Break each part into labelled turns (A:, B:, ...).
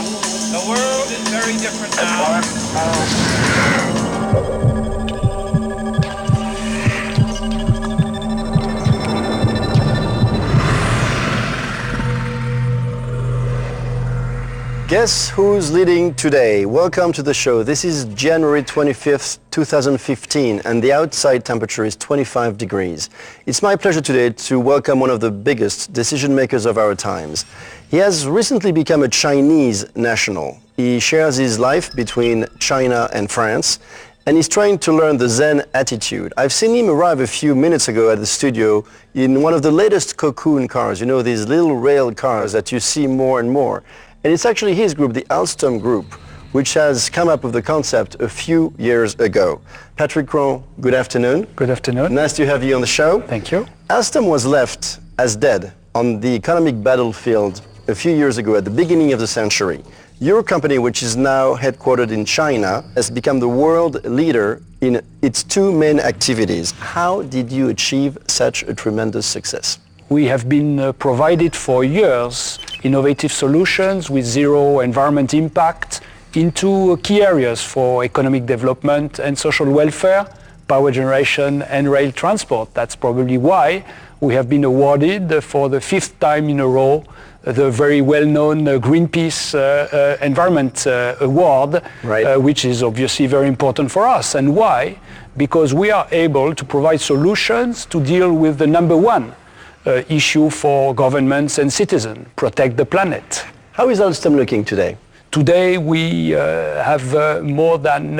A: The world is very different now.
B: Guess who's leading today? Welcome to the show. This is January 25th, 2015, and the outside temperature is 25 degrees. It's my pleasure today to welcome one of the biggest decision makers of our times. He has recently become a Chinese national. He shares his life between China and France, and he's trying to learn the Zen attitude. I've seen him arrive a few minutes ago at the studio in one of the latest Cocoon cars, you know, these little rail cars that you see more and more. And it's actually his group, the Alstom Group, which has come up with the concept a few years ago. Patrick Cron, good afternoon.
C: Good afternoon.
B: Nice to have you on the show.
C: Thank you.
B: Alstom was left as dead on the economic battlefield a few years ago at the beginning of the century. Your company, which is now headquartered in China, has become the world leader in its two main activities. How did you achieve such a tremendous success?
C: We have been provided for years innovative solutions with zero environment impact into key areas for economic development and social welfare, power generation and rail transport. That's probably why we have been awarded for the fifth time in a row the very well-known Greenpeace Environment Award,
B: right.
C: Which is obviously very important for us. And why? Because we are able to provide solutions to deal with the number one issue for governments and citizens, protect the planet.
B: How is Alstom looking today?
C: Today we have more than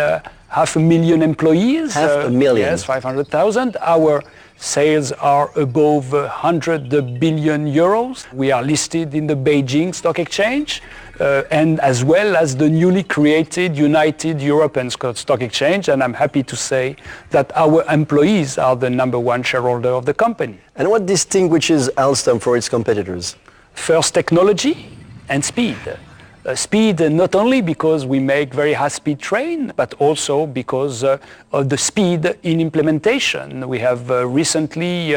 C: 500,000 employees.
B: 500,000?
C: Yes, 500,000. Our sales are above 100 billion euros. We are listed in the Beijing Stock Exchange and as well as the newly created United European Stock Exchange. And I'm happy to say that our employees are the number one shareholder of the company.
B: And what distinguishes Alstom from its competitors?
C: First, technology and speed. Speed not only because we make very high-speed train, but also because of the speed in implementation. We have recently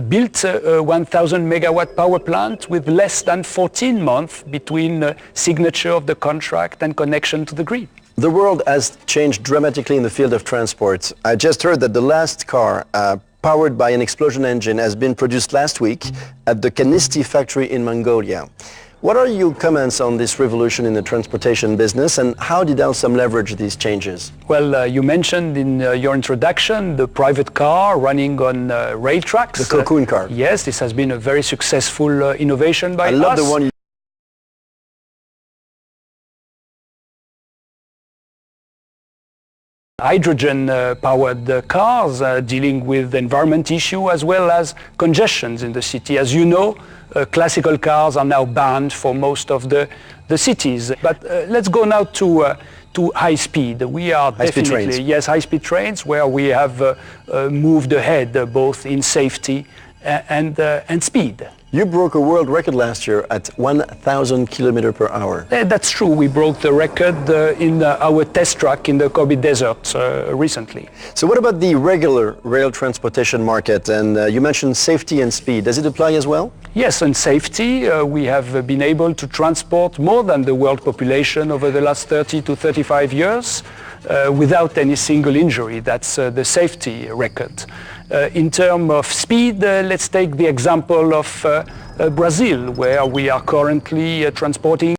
C: built a 1,000 megawatt power plant with less than 14 months between signature of the contract and connection to the grid.
B: The world has changed dramatically in the field of transport. I just heard that the last car powered by an explosion engine has been produced last week at the Kanisti factory in Mongolia. What are your comments on this revolution in the transportation business, and how did Alstom leverage these changes?
C: Well, you mentioned in your introduction the private car running on rail tracks.
B: The Cocoon car.
C: Yes, this has been a very successful innovation by us.
B: I love the one.
C: Hydrogen-powered cars dealing with environment issue as well as congestions in the city. As you know, classical cars are now banned for most of the cities. But let's go now to high speed. We are
B: high-speed trains.
C: Yes, high-speed trains where we have moved ahead both in safety and speed.
B: You broke a world record last year at 1,000 kilometers per hour.
C: That's true. We broke the record in our test track in the Gobi Desert recently.
B: So what about the regular rail transportation market? And you mentioned safety and speed. Does it apply as well?
C: Yes, on safety, we have been able to transport more than the world population over the last 30 to 35 years without any single injury. That's the safety record. In terms of speed, let's take the example of Brazil, where we are currently transporting